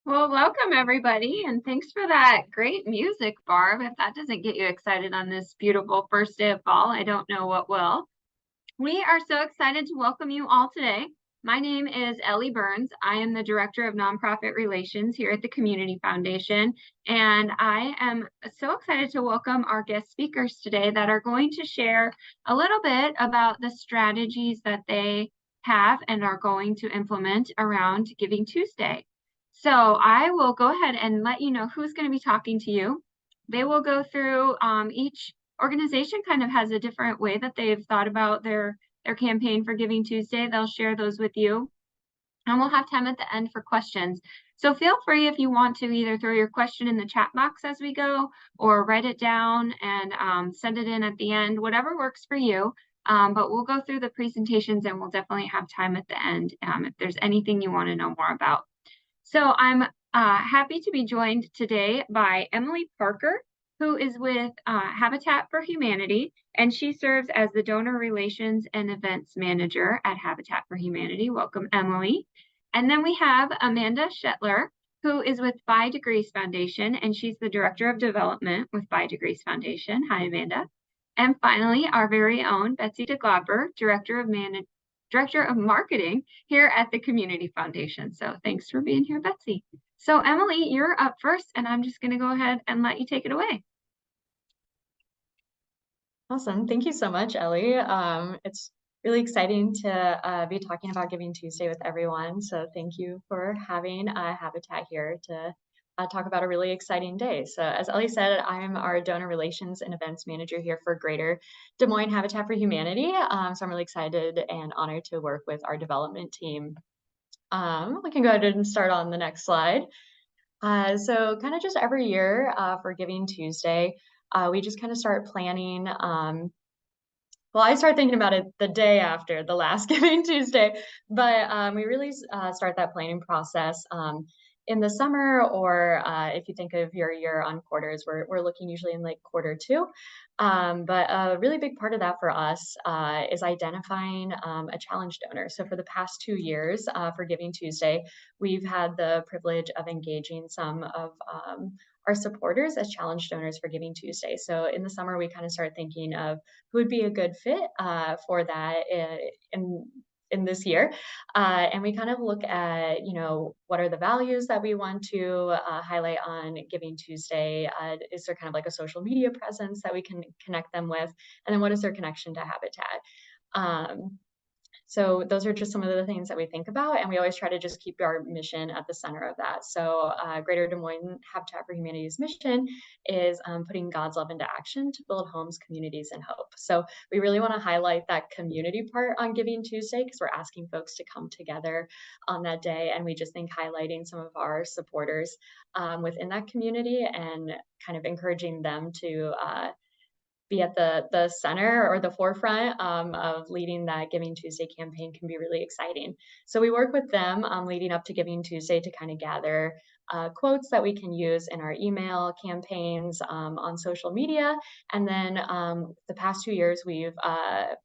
Well, welcome everybody, and thanks for that great music, Barb. If that doesn't get you excited on this beautiful first day of fall, I don't know what will. We are so excited to welcome you all today. My name is Ellie Burns. I am the Director of Nonprofit Relations here at the Community Foundation, and I am so excited to welcome our guest speakers today that are going to share a little bit about the strategies that they have and are going to implement around Giving Tuesday. So I will go ahead and let you know who's going to be talking to you. They will go through each organization kind of has a different way that they've thought about their campaign for Giving Tuesday. They'll share those with you. And we'll have time at the end for questions. So feel free if you want to either throw your question in the chat box as we go or write it down and send it in at the end, whatever works for you. But we'll go through the presentations and we'll definitely have time at the end if there's anything you want to know more about. So I'm happy to be joined today by Emily Parker, who is with Habitat for Humanity, and she serves as the Donor Relations and Events Manager at Habitat for Humanity. Welcome, Emily. And then we have Amanda Shetler, who is with 5 Degrees Foundation, and she's the Director of Development with 5 Degrees Foundation. Hi, Amanda. And finally, our very own Betsy DeGlopper, Director of Marketing here at the Community Foundation. So thanks for being here, Betsy. So Emily, you're up first, and I'm just going to go ahead and let you take it away. Awesome. Thank you so much, Ellie. It's really exciting to be talking about Giving Tuesday with everyone. So thank you for having Habitat here to talk about a really exciting day. So as Ellie said, I'm our Donor Relations and Events Manager here for Greater Des Moines Habitat for Humanity. So I'm really excited and honored to work with our development team. We can go ahead and start on the next slide. So kind of just every year for Giving Tuesday, we just kind of start planning. Well, I start thinking about it the day after the last Giving Tuesday, but we really start that planning process in the summer, or if you think of your year on quarters, we're looking usually in like Q2. But a really big part of that for us is identifying a challenge donor. So for the past 2 years for Giving Tuesday, we've had the privilege of engaging some of our supporters as challenge donors for Giving Tuesday. So in the summer, we kind of start thinking of who would be a good fit for that in this year. And we kind of look at, what are the values that we want to highlight on Giving Tuesday? Is there kind of like a social media presence that we can connect them with? And then what is their connection to Habitat? So those are just some of the things that we think about, and we always try to just keep our mission at the center of that. So Greater Des Moines Habitat for Humanity's mission is putting God's love into action to build homes, communities, and hope. So we really want to highlight that community part on Giving Tuesday because we're asking folks to come together on that day, and we just think highlighting some of our supporters within that community and kind of encouraging them to be at the center or the forefront of leading that Giving Tuesday campaign can be really exciting. So we work with them leading up to Giving Tuesday to kind of gather quotes that we can use in our email campaigns on social media. And then the past 2 years, we've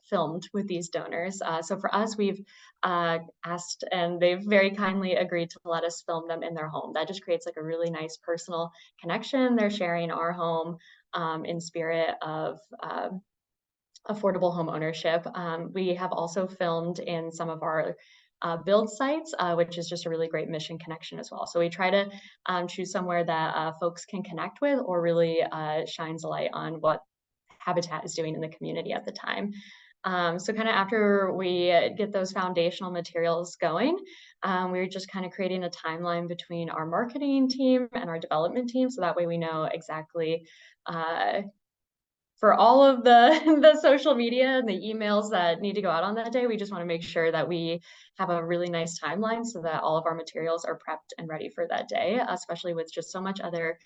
filmed with these donors. So for us, we've asked, and they've very kindly agreed to let us film them in their home. That just creates like a really nice personal connection. They're sharing our home in spirit of affordable home ownership. We have also filmed in some of our build sites, which is just a really great mission connection as well. So we try to choose somewhere that folks can connect with or really shines a light on what Habitat is doing in the community at the time. So kind of after we get those foundational materials going, we're just kind of creating a timeline between our marketing team and our development team. So that way we know exactly for all of the social media and the emails that need to go out on that day, we just want to make sure that we have a really nice timeline so that all of our materials are prepped and ready for that day, especially with just so much other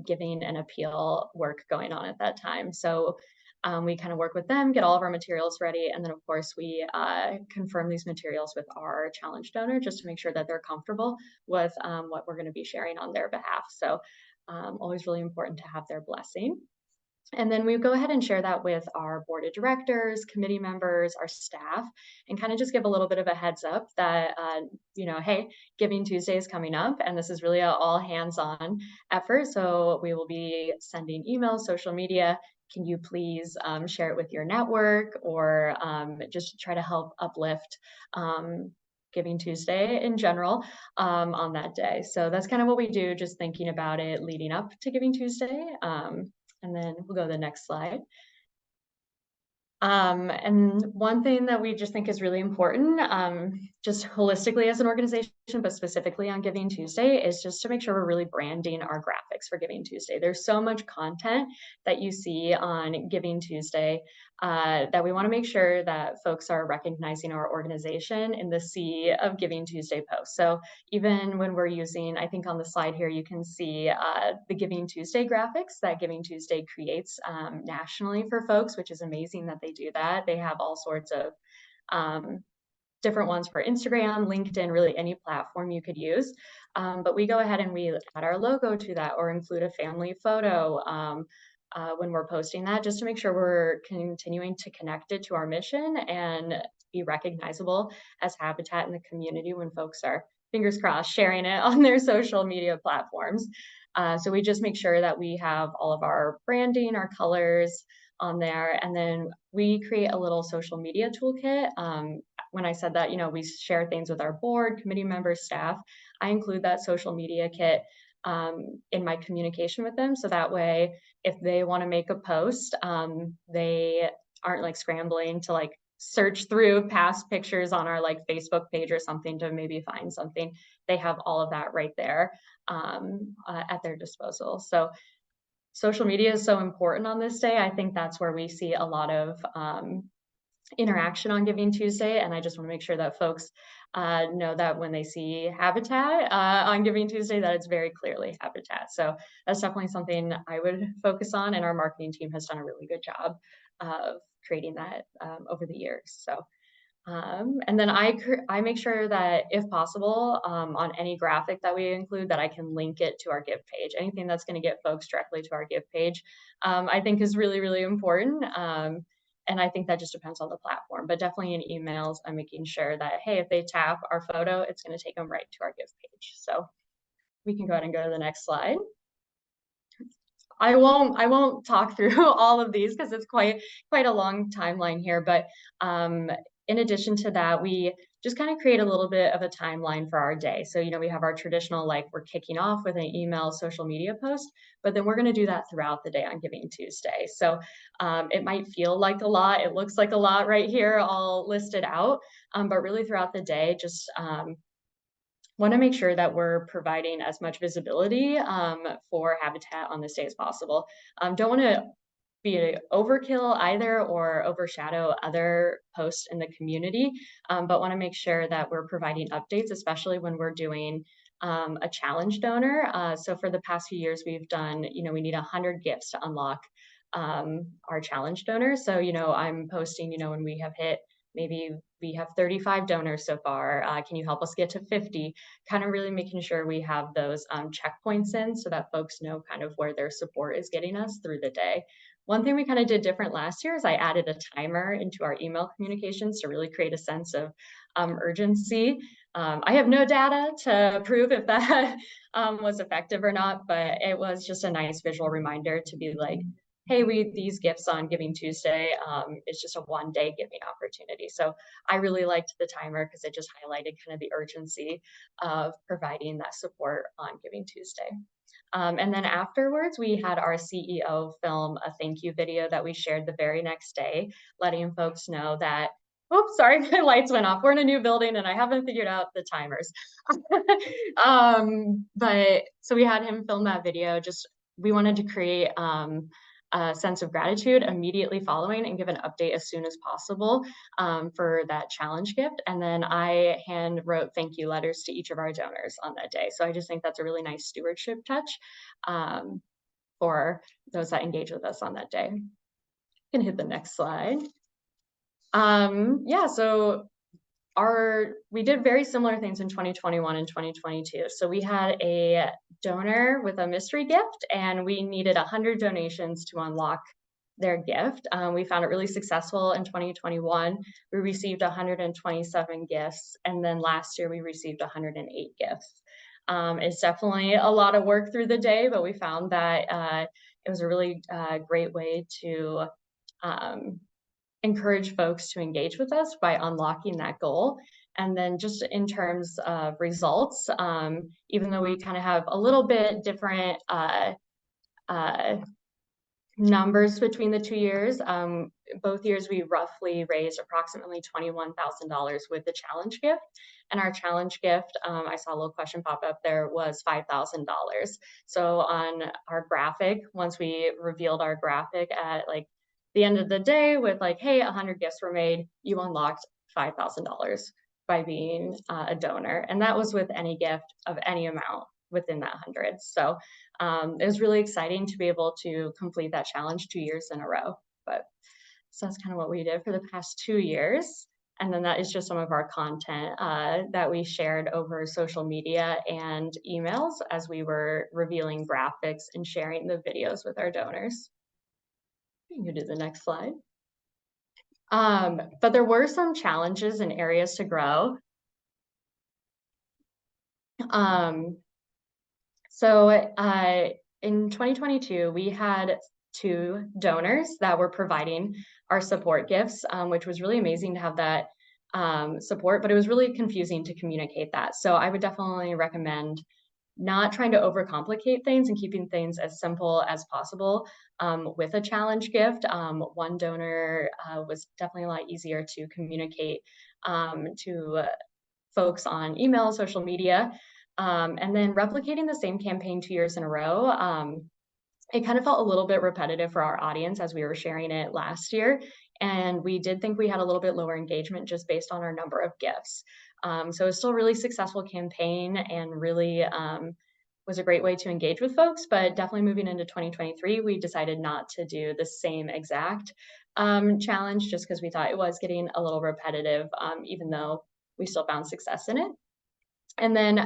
giving and appeal work going on at that time. So we kind of work with them, get all of our materials ready, and then of course we confirm these materials with our challenge donor just to make sure that they're comfortable with what we're going to be sharing on their behalf. So always really important to have their blessing. And then we go ahead and share that with our board of directors, committee members, our staff, and kind of just give a little bit of a heads up that, hey, Giving Tuesday is coming up, and this is really an all hands on effort. So we will be sending emails, social media. Can you please share it with your network, or just try to help uplift Giving Tuesday in general on that day? So that's kind of what we do, just thinking about it leading up to Giving Tuesday. And then we'll go to the next slide. And one thing that we just think is really important, just holistically as an organization, but specifically on Giving Tuesday, is just to make sure we're really branding our graphics for Giving Tuesday. There's so much content that you see on Giving Tuesday that we want to make sure that folks are recognizing our organization in the sea of Giving Tuesday posts. So even when we're using, I think on the slide here, you can see the Giving Tuesday graphics that Giving Tuesday creates nationally for folks, which is amazing that they do that. They have all sorts of different ones for Instagram, LinkedIn, really any platform you could use. But we go ahead and we add our logo to that or include a family photo when we're posting that, just to make sure we're continuing to connect it to our mission and be recognizable as Habitat in the community when folks are, fingers crossed, sharing it on their social media platforms. So we just make sure that we have all of our branding, our colors on there, and then we create a little social media toolkit. When I said that, we share things with our board, committee members, staff, I include that social media kit in my communication with them. So that way, if they want to make a post, they aren't like scrambling to like search through past pictures on our like Facebook page or something to maybe find something. They have all of that right there at their disposal. So social media is so important on this day. I think that's where we see a lot of interaction on Giving Tuesday, and I just want to make sure that folks know that when they see Habitat on Giving Tuesday, that it's very clearly Habitat. So that's definitely something I would focus on, and our marketing team has done a really good job of creating that over the years. So and then I make sure that if possible, on any graphic that we include, that I can link it to our Give page. Anything that's going to get folks directly to our Give page, I think is really, really important. And I think that just depends on the platform, but definitely in emails, I'm making sure that, hey, if they tap our photo, it's going to take them right to our Give page. So we can go ahead and go to the next slide. I won't talk through all of these because it's quite a long timeline here, but in addition to that, we just kind of create a little bit of a timeline for our day. So, we have our traditional, like we're kicking off with an email, social media post, but then we're going to do that throughout the day on Giving Tuesday. So it might feel like a lot. It looks like a lot right here, all listed out, but really throughout the day, just want to make sure that we're providing as much visibility for Habitat on this day as possible. Don't want to be overkill either or overshadow other posts in the community, but want to make sure that we're providing updates, especially when we're doing a challenge donor. So for the past few years, we've done, we need 100 gifts to unlock our challenge donors. So, I'm posting, when we have hit, maybe we have 35 donors so far. Can you help us get to 50? Kind of really making sure we have those checkpoints in so that folks know kind of where their support is getting us through the day. One thing we kind of did different last year is I added a timer into our email communications to really create a sense of urgency. I have no data to prove if that was effective or not, but it was just a nice visual reminder to be like, hey, these gifts on Giving Tuesday. It's just a one-day giving opportunity. So I really liked the timer because it just highlighted kind of the urgency of providing that support on Giving Tuesday. And then afterwards, we had our CEO film a thank you video that we shared the very next day, letting folks know that, oops, sorry, my lights went off. We're in a new building and I haven't figured out the timers. But so we had him film that video. Just, we wanted to create a sense of gratitude immediately following and give an update as soon as possible for that challenge gift. And then I hand wrote thank you letters to each of our donors on that day. So I just think that's a really nice stewardship touch for those that engage with us on that day. You can hit the next slide. Yeah, so we did very similar things in 2021 and 2022. So we had a donor with a mystery gift, and we needed 100 donations to unlock their gift. We found it really successful in 2021. We received 127 gifts, and then last year we received 108 gifts. It's definitely a lot of work through the day, but we found that it was a really great way to encourage folks to engage with us by unlocking that goal. And then just in terms of results, even though we kind of have a little bit different numbers between the 2 years, both years we roughly raised approximately $21,000 with the challenge gift. And our challenge gift, I saw a little question pop up there, was $5,000. So on our graphic, once we revealed our graphic at like the end of the day with like, hey, 100 gifts were made, you unlocked $5,000 by being a donor. And that was with any gift of any amount within that 100. So it was really exciting to be able to complete that challenge 2 years in a row. But so that's kind of what we did for the past 2 years. And then that is just some of our content that we shared over social media and emails as we were revealing graphics and sharing the videos with our donors. You can do the next slide. But there were some challenges and areas to grow. So in 2022, we had 2 donors that were providing our support gifts, which was really amazing to have that support, but it was really confusing to communicate that. So I would definitely recommend not trying to overcomplicate things and keeping things as simple as possible with a challenge gift. One donor was definitely a lot easier to communicate to folks on email, social media. And then replicating the same campaign 2 years in a row, it kind of felt a little bit repetitive for our audience as we were sharing it last year. And we did think we had a little bit lower engagement just based on our number of gifts. So it's still a really successful campaign and really was a great way to engage with folks, but definitely moving into 2023, we decided not to do the same exact challenge just because we thought it was getting a little repetitive, even though we still found success in it. And then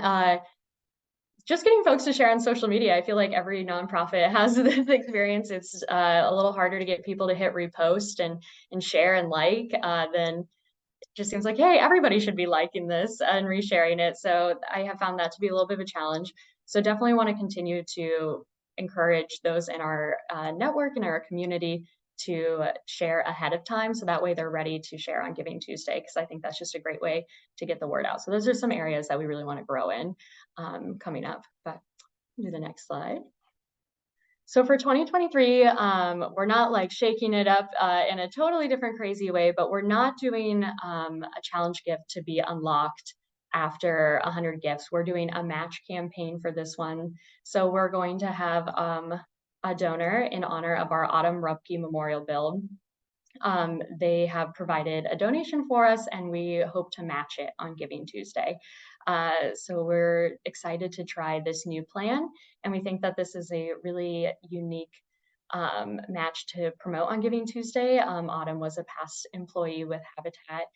just getting folks to share on social media. I feel like every nonprofit has this experience. It's a little harder to get people to hit repost and share and like than it just seems like, hey, everybody should be liking this and resharing it. So I have found that to be a little bit of a challenge. So definitely want to continue to encourage those in our network and our community to share ahead of time. So that way they're ready to share on Giving Tuesday, because I think that's just a great way to get the word out. So those are some areas that we really want to grow in coming up. But do the next slide. So for 2023, we're not like shaking it up in a totally different crazy way, but we're not doing a challenge gift to be unlocked after 100 gifts. We're doing a match campaign for this one. So we're going to have a donor in honor of our Autumn Rupke Memorial Build. They have provided a donation for us, and we hope to match it on Giving Tuesday. So we're excited to try this new plan, and we think that this is a really unique match to promote on Giving Tuesday. Autumn was a past employee with Habitat,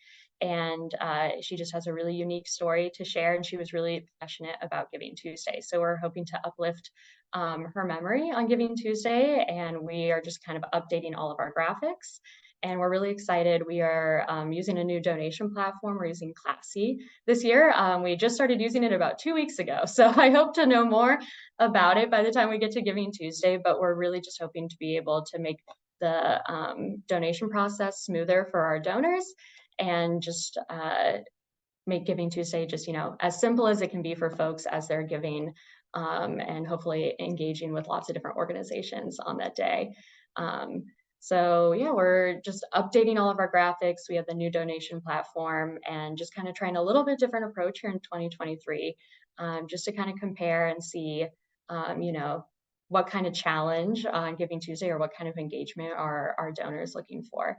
and she just has a really unique story to share, and she was really passionate about Giving Tuesday. So we're hoping to uplift her memory on Giving Tuesday, and we are just kind of updating all of our graphics. And we're really excited. We are using a new donation platform. We're using Classy this year. We just started using it about 2 weeks ago. So I hope to know more about it by the time we get to Giving Tuesday, but we're really just hoping to be able to make the donation process smoother for our donors and just make Giving Tuesday just, as simple as it can be for folks as they're giving and hopefully engaging with lots of different organizations on that day. So yeah, we're just updating all of our graphics. We have the new donation platform and just kind of trying a little bit different approach here in 2023, just to kind of compare and see, what kind of challenge on Giving Tuesday or what kind of engagement are our donors looking for.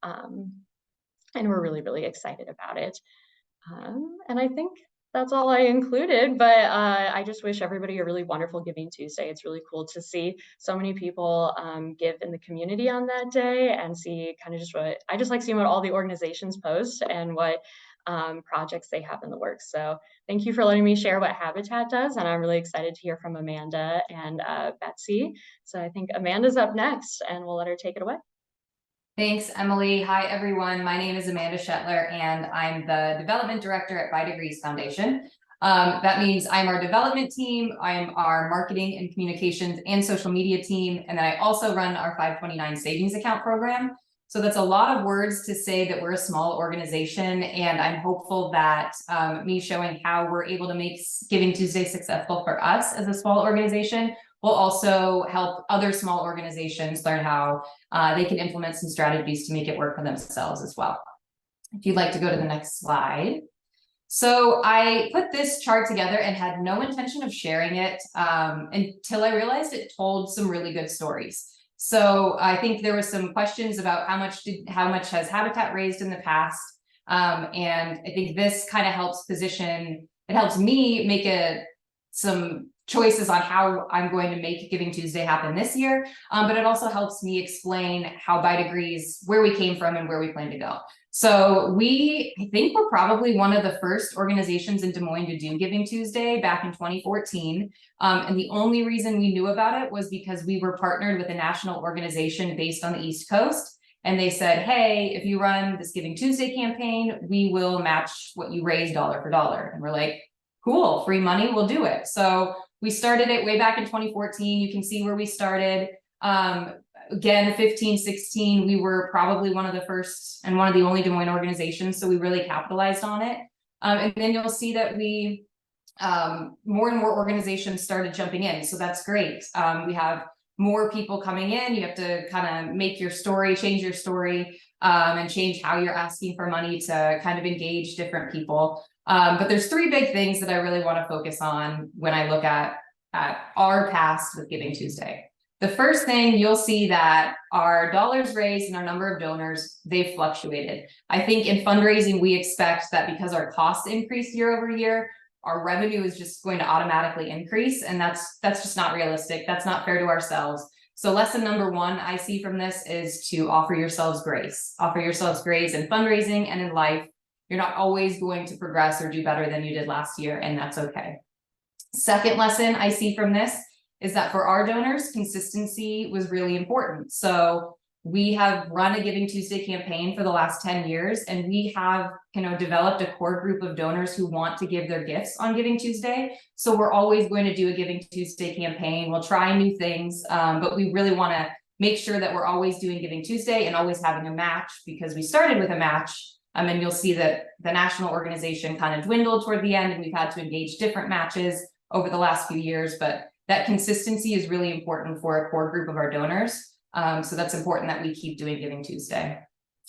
And we're really, really excited about it. And I think that's all I included, but I just wish everybody a really wonderful Giving Tuesday. It's really cool to see so many people give in the community on that day and see kind of just what I just like seeing what all the organizations post and what projects they have in the works. So thank you for letting me share what Habitat does, and I'm really excited to hear from Amanda and Betsy. So I think Amanda's up next, and we'll let her take it away. Thanks, Emily. Hi, everyone. My name is Amanda Shetler, and I'm the Development Director at By Degrees Foundation. That means I'm our development team, I'm our marketing and communications and social media team, and then I also run our 529 savings account program. So that's a lot of words to say that we're a small organization, and I'm hopeful that me showing how we're able to make Giving Tuesday successful for us as a small organization will also help other small organizations learn how they can implement some strategies to make it work for themselves as well. If you'd like to go to the next slide. So I put this chart together and had no intention of sharing it until I realized it told some really good stories. So I think there was some questions about how much has Habitat raised in the past. And I think this kind of helps it helps me make some choices on how I'm going to make Giving Tuesday happen this year. But it also helps me explain how By Degrees, where we came from and where we plan to go. So I think we're probably one of the first organizations in Des Moines to do Giving Tuesday back in 2014. And the only reason we knew about it was because we were partnered with a national organization based on the East Coast. And they said, hey, if you run this Giving Tuesday campaign, we will match what you raise dollar for dollar. And we're like, cool, free money, we'll do it. So we started it way back in 2014. You can see where we started. Again, 15, 16, we were probably one of the first and one of the only Des Moines organizations. So we really capitalized on it. And then you'll see that more and more organizations started jumping in. So that's great. We have more people coming in. You have to kind of make your story, change your story, and change how you're asking for money to kind of engage different people. But there's three big things that I really want to focus on when I look at our past with Giving Tuesday. The first thing, you'll see that our dollars raised and our number of donors, they've fluctuated. I think in fundraising, we expect that because our costs increase year over year, our revenue is just going to automatically increase. And that's just not realistic. That's not fair to ourselves. So lesson number one I see from this is to offer yourselves grace. Offer yourselves grace in fundraising and in life. You're not always going to progress or do better than you did last year, and that's okay. Second lesson I see from this is that for our donors, consistency was really important. So we have run a Giving Tuesday campaign for the last 10 years, and we have developed a core group of donors who want to give their gifts on Giving Tuesday. So we're always going to do a Giving Tuesday campaign. We'll try new things, but we really want to make sure that we're always doing Giving Tuesday and always having a match, because we started with a match. And you'll see that the national organization kind of dwindled toward the end, and we've had to engage different matches over the last few years, but that consistency is really important for a core group of our donors. So that's important that we keep doing Giving Tuesday.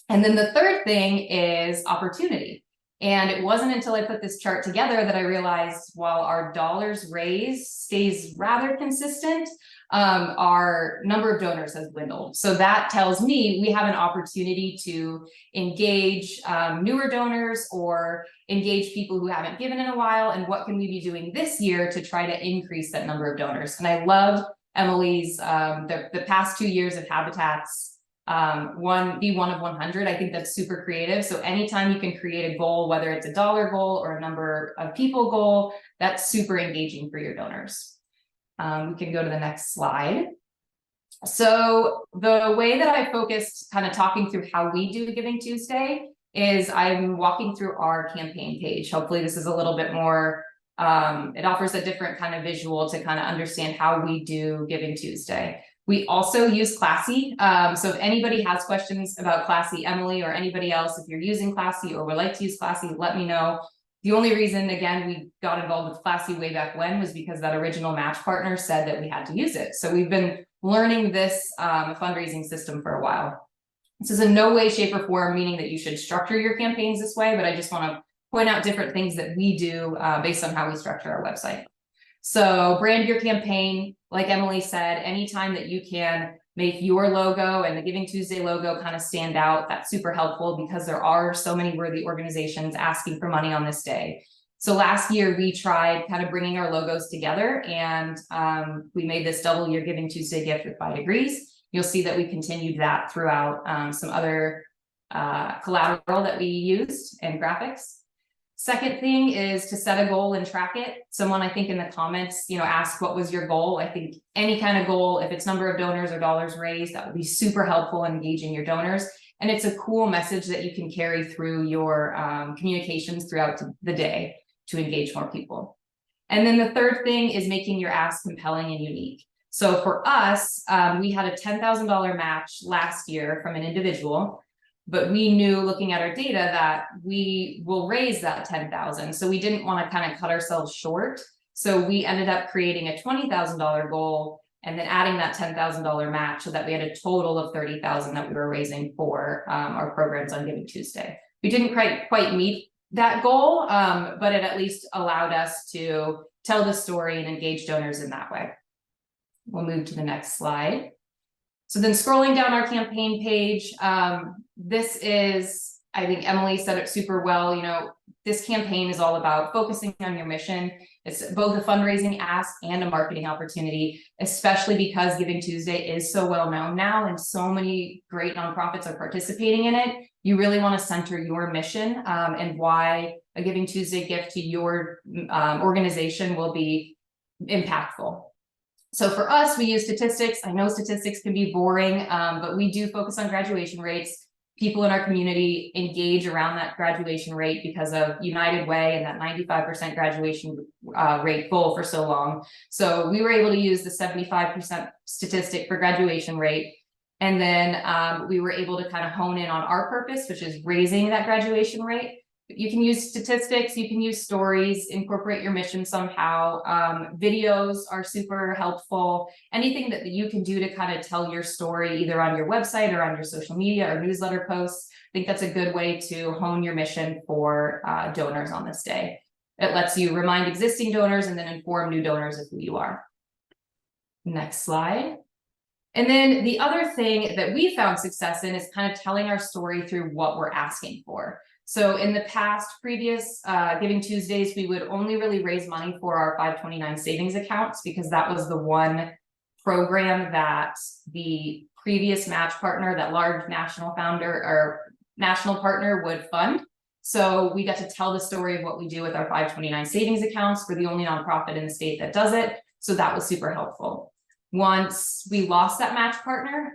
And then the third thing is opportunity. And it wasn't until I put this chart together that I realized while our dollars raised stays rather consistent, our number of donors has dwindled. So that tells me we have an opportunity to engage newer donors or engage people who haven't given in a while. And what can we be doing this year to try to increase that number of donors? And I love Emily's, the past 2 years of Habitat's be one of 100. I think that's super creative. So anytime you can create a goal, whether it's a dollar goal or a number of people goal, that's super engaging for your donors. We can go to the next slide. So the way that I focused kind of talking through how we do Giving Tuesday is I'm walking through our campaign page. Hopefully this is a little bit more, it offers a different kind of visual to kind of understand how we do Giving Tuesday. We also use Classy. So if anybody has questions about Classy, Emily or anybody else, if you're using Classy or would like to use Classy, let me know. The only reason, again, we got involved with Classy way back when was because that original match partner said that we had to use it. So we've been learning this fundraising system for a while. This is in no way, shape, or form meaning that you should structure your campaigns this way, but I just want to point out different things that we do based on how we structure our website. So brand your campaign, like Emily said, anytime that you can make your logo and the Giving Tuesday logo kind of stand out, that's super helpful because there are so many worthy organizations asking for money on this day. So last year we tried kind of bringing our logos together, and we made this double year Giving Tuesday gift with By Degrees. You'll see that we continued that throughout some other collateral that we used and graphics. Second thing is to set a goal and track it. Someone, I think in the comments, asked what was your goal. I think any kind of goal, if it's number of donors or dollars raised, that would be super helpful in engaging your donors. And it's a cool message that you can carry through your communications throughout the day to engage more people. And then the third thing is making your ask compelling and unique. So for us, we had a $10,000 match last year from an individual, but we knew looking at our data that we will raise that 10,000. So we didn't want to kind of cut ourselves short. So we ended up creating a $20,000 goal and then adding that $10,000 match so that we had a total of 30,000 that we were raising for our programs on Giving Tuesday. We didn't quite meet that goal, but it at least allowed us to tell the story and engage donors in that way. We'll move to the next slide. So then scrolling down our campaign page, this is, I think Emily said it super well, this campaign is all about focusing on your mission. It's both a fundraising ask and a marketing opportunity, especially because Giving Tuesday is so well known now and so many great nonprofits are participating in it. You really want to center your mission and why a Giving Tuesday gift to your organization will be impactful. So for us, we use statistics. I know statistics can be boring, but we do focus on graduation rates. People in our community engage around that graduation rate because of United Way and that 95% graduation rate goal for so long. So we were able to use the 75% statistic for graduation rate. And then we were able to kind of hone in on our purpose, which is raising that graduation rate. You can use statistics, you can use stories, incorporate your mission somehow. Videos are super helpful. Anything that you can do to kind of tell your story, either on your website or on your social media or newsletter posts. I think that's a good way to hone your mission for donors on this day. It lets you remind existing donors and then inform new donors of who you are. Next slide. And then the other thing that we found success in is kind of telling our story through what we're asking for. So in the previous Giving Tuesdays, we would only really raise money for our 529 savings accounts because that was the one program that the previous match partner, that large national partner would fund. So we got to tell the story of what we do with our 529 savings accounts. We're the only nonprofit in the state that does it. So that was super helpful. Once we lost that match partner,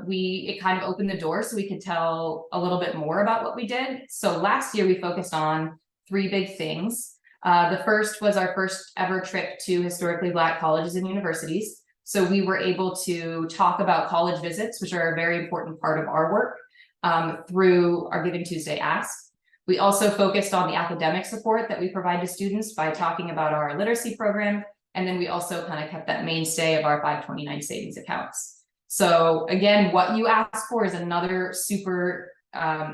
it kind of opened the door so we could tell a little bit more about what we did. So last year we focused on 3 big things. The first was our first ever trip to historically Black colleges and universities. So we were able to talk about college visits, which are a very important part of our work, through our Giving Tuesday ask. We also focused on the academic support that we provide to students by talking about our literacy program. And then we also kind of kept that mainstay of our 529 savings accounts. So again, what you ask for is another super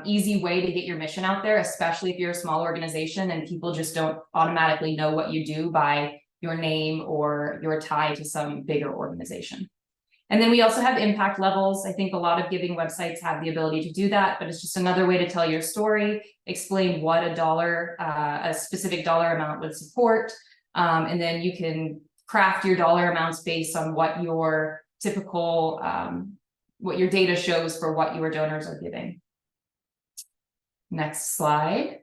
easy way to get your mission out there, especially if you're a small organization and people just don't automatically know what you do by your name or your tie to some bigger organization. And then we also have impact levels. I think a lot of giving websites have the ability to do that, but it's just another way to tell your story, explain what a specific dollar amount would support. And then you can craft your dollar amounts based on what your typical, what your data shows for what your donors are giving. Next slide.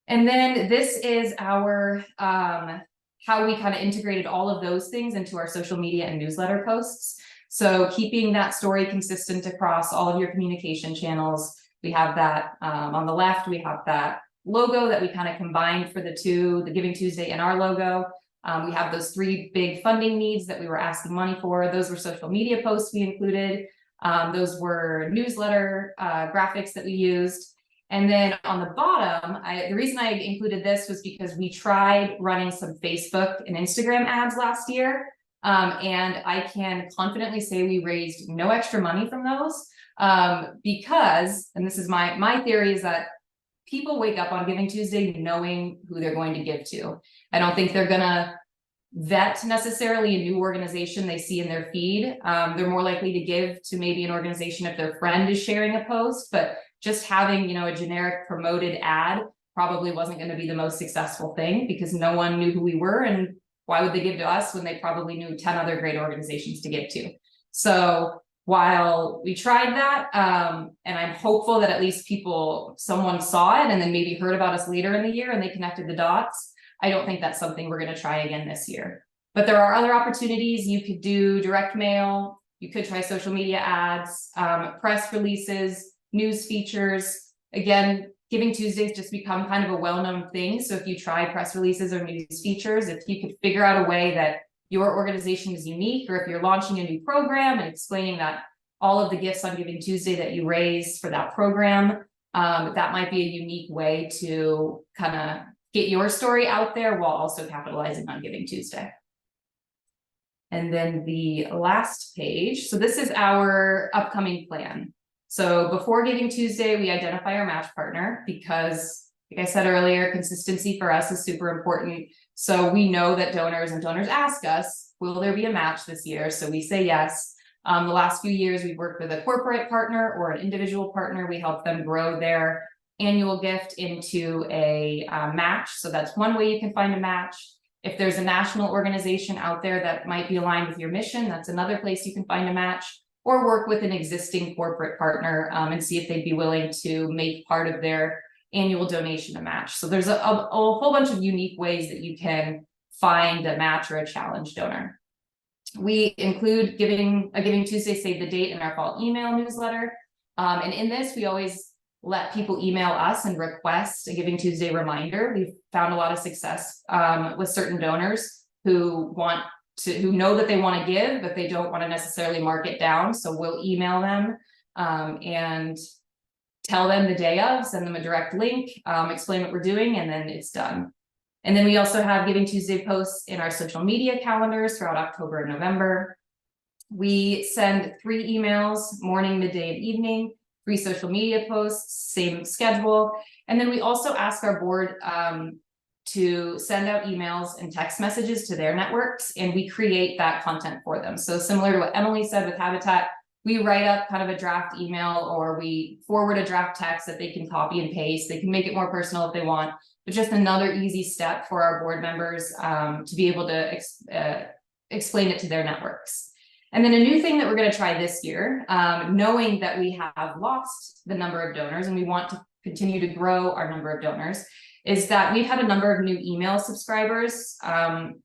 And then this is our, how we kind of integrated all of those things into our social media and newsletter posts. So keeping that story consistent across all of your communication channels. We have that on the left, we have that logo that we kind of combined for the Giving Tuesday and our logo. We have those 3 big funding needs that we were asking money for. Those were social media posts we included. Those were newsletter graphics that we used. And then on the bottom, the reason I included this was because we tried running some Facebook and Instagram ads last year. And I can confidently say we raised no extra money from those because, and this is my theory, is that people wake up on Giving Tuesday knowing who they're going to give to. I don't think they're gonna vet necessarily a new organization they see in their feed. They're more likely to give to maybe an organization if their friend is sharing a post, but just having, a generic promoted ad probably wasn't going to be the most successful thing because no one knew who we were, and why would they give to us when they probably knew 10 other great organizations to give to? So while we tried that, and I'm hopeful that at least someone saw it and then maybe heard about us later in the year and they connected the dots, I don't think that's something we're going to try again this year. But there are other opportunities. You could do direct mail, you could try social media ads, press releases, news features. Again, Giving Tuesdays just become kind of a well-known thing. So if you try press releases or news features, if you could figure out a way that your organization is unique, or if you're launching a new program and explaining that all of the gifts on Giving Tuesday that you raise for that program, that might be a unique way to kind of get your story out there while also capitalizing on Giving Tuesday. And then the last page. So this is our upcoming plan. So before Giving Tuesday, we identify our match partner because, like I said earlier, consistency for us is super important. So we know that donors ask us, will there be a match this year? So we say yes. The last few years, we've worked with a corporate partner or an individual partner. We help them grow their annual gift into a match. So that's one way you can find a match. If there's a national organization out there that might be aligned with your mission, that's another place you can find a match, or work with an existing corporate partner and see if they'd be willing to make part of their annual donation a match. So there's a whole bunch of unique ways that you can find a match or a challenge donor. We include Giving Tuesday Save the Date in our fall email newsletter. And in this, we always let people email us and request a Giving Tuesday reminder. We've found a lot of success with certain donors who know that they want to give, but they don't want to necessarily mark it down. So we'll email them and tell them the day of, send them a direct link, explain what we're doing, and then it's done. And then we also have Giving Tuesday posts in our social media calendars throughout October and November. We send 3 emails, morning, midday, and evening, 3 social media posts, same schedule. And then we also ask our board to send out emails and text messages to their networks, and we create that content for them. So similar to what Emily said with Habitat, we write up kind of a draft email, or we forward a draft text that they can copy and paste. They can make it more personal if they want, but just another easy step for our board members to be able to explain it to their networks. And then a new thing that we're going to try this year, knowing that we have lost the number of donors and we want to continue to grow our number of donors, is that we've had a number of new email subscribers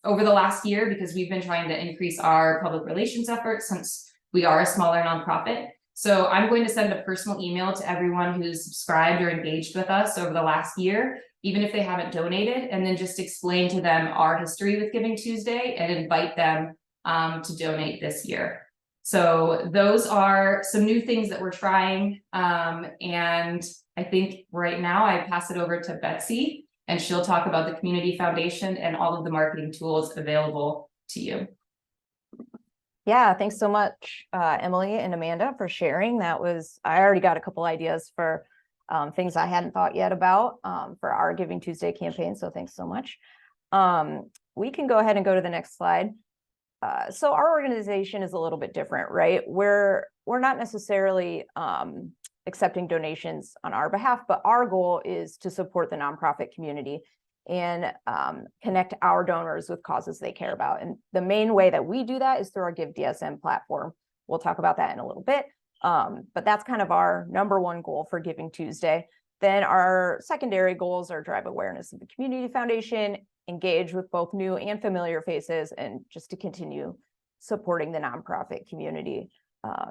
over the last year because we've been trying to increase our public relations efforts since we are a smaller nonprofit. So I'm going to send a personal email to everyone who's subscribed or engaged with us over the last year, even if they haven't donated, and then just explain to them our history with Giving Tuesday and invite them to donate this year. So those are some new things that we're trying. And I think right now I pass it over to Betsy, and she'll talk about the Community Foundation and all of the marketing tools available to you. Yeah, thanks so much, Emily and Amanda, for sharing. I already got a couple ideas for things I hadn't thought yet about for our Giving Tuesday campaign. So thanks so much. We can go ahead and go to the next slide. So our organization is a little bit different, right? We're not necessarily accepting donations on our behalf, but our goal is to support the nonprofit community and connect our donors with causes they care about. And the main way that we do that is through our GiveDSM platform. We'll talk about that in a little bit, but that's kind of our number one goal for Giving Tuesday. Then our secondary goals are drive awareness of the Community Foundation, engage with both new and familiar faces, and just to continue supporting the nonprofit community.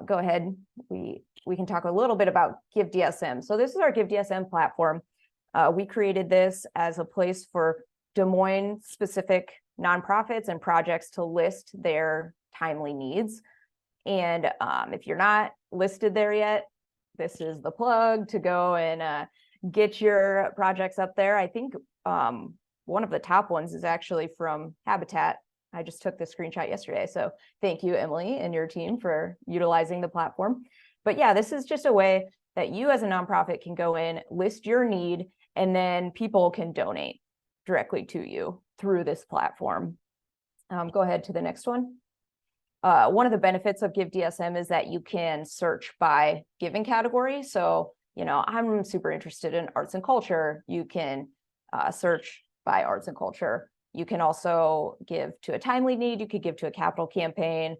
Go ahead, we can talk a little bit about GiveDSM. So this is our GiveDSM platform. We created this as a place for Des Moines specific nonprofits and projects to list their timely needs. And if you're not listed there yet, this is the plug to go and get your projects up there. I think one of the top ones is actually from Habitat. I just took the screenshot yesterday. So thank you, Emily, and your team for utilizing the platform. But yeah, this is just a way that you as a nonprofit can go in, list your need, and then people can donate directly to you through this platform. Go ahead to the next one. One of the benefits of GiveDSM is that you can search by giving category. So, I'm super interested in arts and culture. You can search by arts and culture. You can also give to a timely need. You could give to a capital campaign.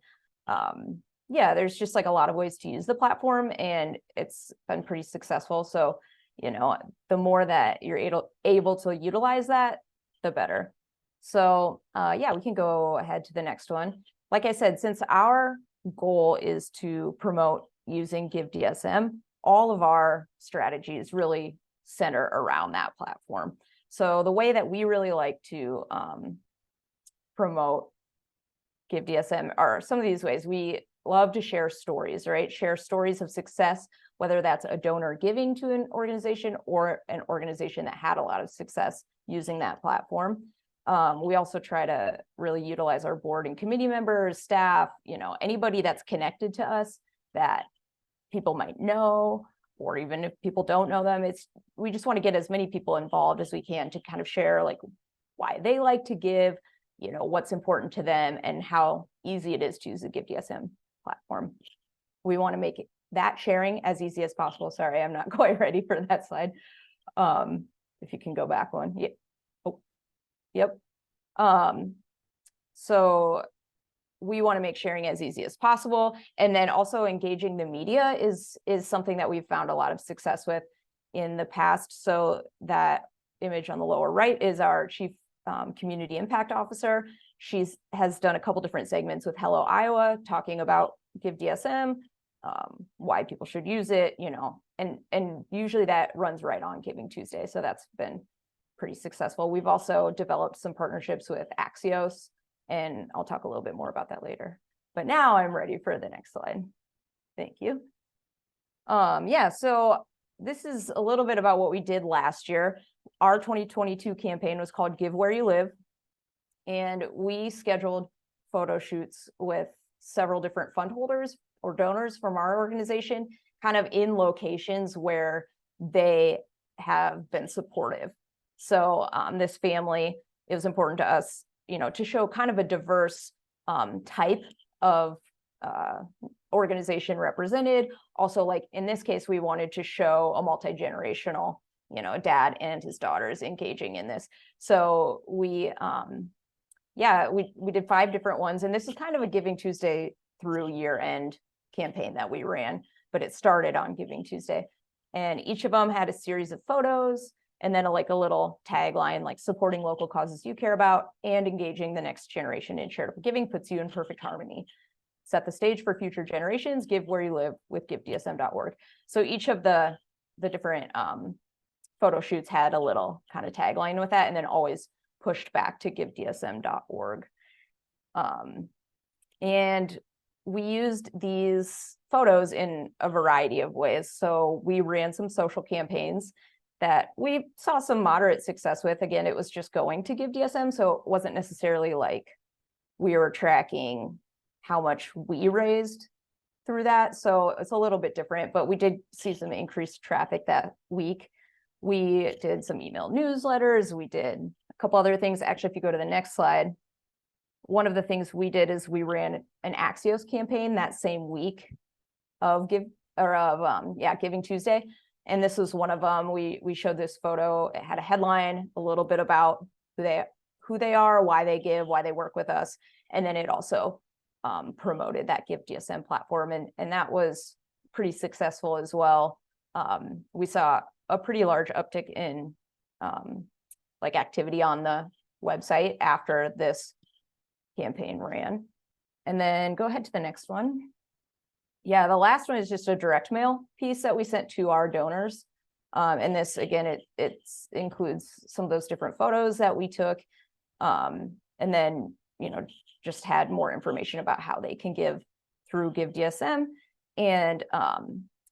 yeah, there's just like a lot of ways to use the platform, and it's been pretty successful. So, you know, the more that you're able to utilize that, the better. So yeah, we can go ahead to the next one. Like I said, since our goal is to promote using GiveDSM, all of our strategies really center around that platform. So the way that we really like to promote GiveDSM are some of these ways. We love to share stories, right? Share stories of success, whether that's a donor giving to an organization or an organization that had a lot of success using that platform. We also try to really utilize our board and committee members, staff, you know, anybody that's connected to us that people might know, or even if people don't know them. We just want to get as many people involved as we can to kind of share like why they like to give, you know, what's important to them and how easy it is to use the GiveDSM platform. We want to make that sharing as easy as possible. Sorry, I'm not quite ready for that slide. If you can go back one. Yeah. Oh, yep. So we want to make sharing as easy as possible. And then also engaging the media is something that we've found a lot of success with in the past. So that image on the lower right is our Chief Community Impact Officer. Has done a couple different segments with Hello Iowa talking about GiveDSM, why people should use it, you know, and usually that runs right on Giving Tuesday. So that's been pretty successful. We've also developed some partnerships with Axios, and I'll talk a little bit more about that later. But now I'm ready for the next slide. Thank you. Yeah, so this is a little bit about what we did last year. Our 2022 campaign was called Give Where You Live, and we scheduled photo shoots with several different fund holders or donors from our organization, kind of in locations where they have been supportive. So this family, it was important to us, you know, to show kind of a diverse type of organization represented. Also, like in this case, we wanted to show a multi-generational, you know, dad and his daughters engaging in this. So we did 5 different ones, and this is kind of a Giving Tuesday through year end campaign that we ran, but it started on Giving Tuesday, and each of them had a series of photos and then a little tagline like supporting local causes you care about and engaging the next generation in charitable giving puts you in perfect harmony. Set the stage for future generations. Give where you live with givedsm.org. So each of the different photo shoots had a little kind of tagline with that, and then always pushed back to givedsm.org. And we used these photos in a variety of ways. So we ran some social campaigns that we saw some moderate success with. Again, it was just going to GiveDSM, so it wasn't necessarily like we were tracking how much we raised through that. So it's a little bit different, but we did see some increased traffic that week. We did some email newsletters. We did a couple other things. Actually, if you go to the next slide, one of the things we did is we ran an Axios campaign that same week of Giving Tuesday. And this was one of them. We showed this photo. It had a headline, a little bit about who they are, why they give, why they work with us. And then it also promoted that GiveDSM platform. And that was pretty successful as well. We saw a pretty large uptick in activity on the website after this campaign ran. And then go ahead to the next one. Yeah, the last one is just a direct mail piece that we sent to our donors. And this, again, it includes some of those different photos that we took. And then, you know, just had more information about how they can give through GiveDSM. And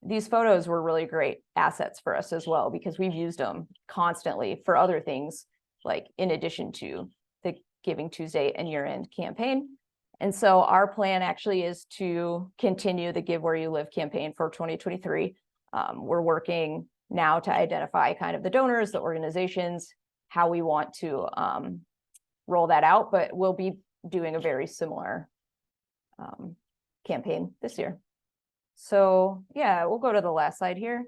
these photos were really great assets for us as well, because we've used them constantly for other things, like in addition to the Giving Tuesday and year-end campaign. And so our plan actually is to continue the Give Where You Live campaign for 2023. We're working now to identify kind of the donors, the organizations, how we want to roll that out, but we'll be doing a very similar campaign this year. So yeah, we'll go to the last slide here.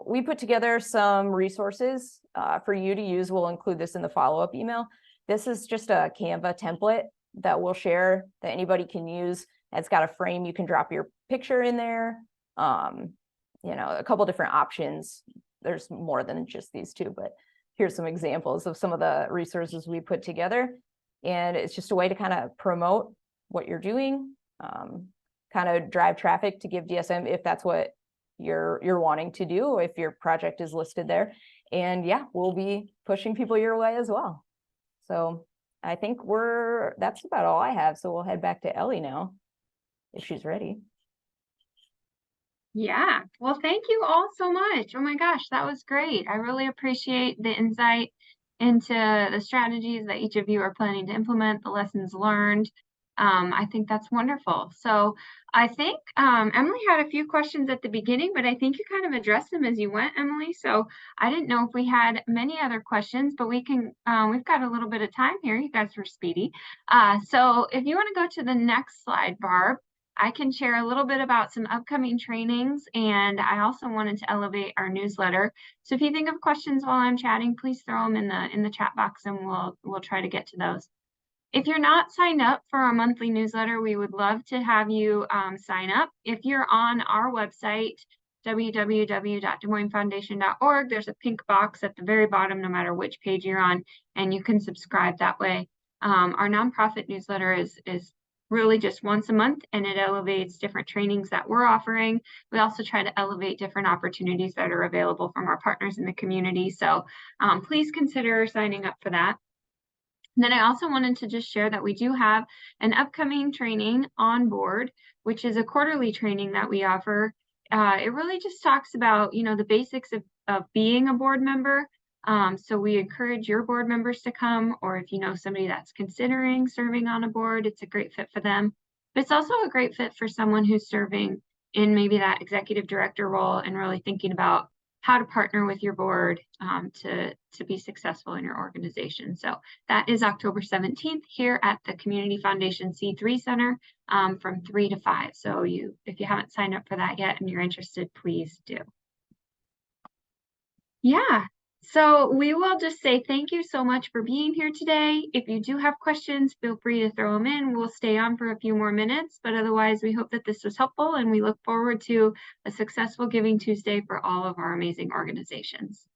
We put together some resources for you to use. We'll include this in the follow-up email. This is just a Canva template that we'll share that anybody can use. It's got a frame, you can drop your picture in there. You know, a couple different options. There's more than just these two, but here's some examples of some of the resources we put together. And it's just a way to kind of promote what you're doing, kind of drive traffic to give DSM if that's what you're wanting to do, if your project is listed there. And yeah, we'll be pushing people your way as well. So I think that's about all I have. So we'll head back to Ellie now, if she's ready. Yeah, well, thank you all so much. Oh my gosh, that was great. I really appreciate the insight into the strategies that each of you are planning to implement, the lessons learned. I think that's wonderful. So I think Emily had a few questions at the beginning, but I think you kind of addressed them as you went, Emily. So I didn't know if we had many other questions, but we've got a little bit of time here. You guys were speedy. So if you want to go to the next slide, Barb, I can share a little bit about some upcoming trainings, and I also wanted to elevate our newsletter. So if you think of questions while I'm chatting, please throw them in the chat box, and we'll try to get to those. If you're not signed up for our monthly newsletter, we would love to have you sign up. If you're on our website, www.desmoinesfoundation.org, there's a pink box at the very bottom, no matter which page you're on, and you can subscribe that way. Our nonprofit newsletter is really just once a month, and it elevates different trainings that we're offering. We also try to elevate different opportunities that are available from our partners in the community. So please consider signing up for that. And then I also wanted to just share that we do have an upcoming training on board, which is a quarterly training that we offer. It really just talks about, you know, the basics of being a board member. So we encourage your board members to come, or if you know somebody that's considering serving on a board, it's a great fit for them. But it's also a great fit for someone who's serving in maybe that executive director role and really thinking about how to partner with your board to be successful in your organization. So that is October 17th here at the Community Foundation C3 Center from 3 to 5. So if you haven't signed up for that yet and you're interested, please do. Yeah, so we will just say thank you so much for being here today. If you do have questions, feel free to throw them in. We'll stay on for a few more minutes, but otherwise we hope that this was helpful, and we look forward to a successful Giving Tuesday for all of our amazing organizations.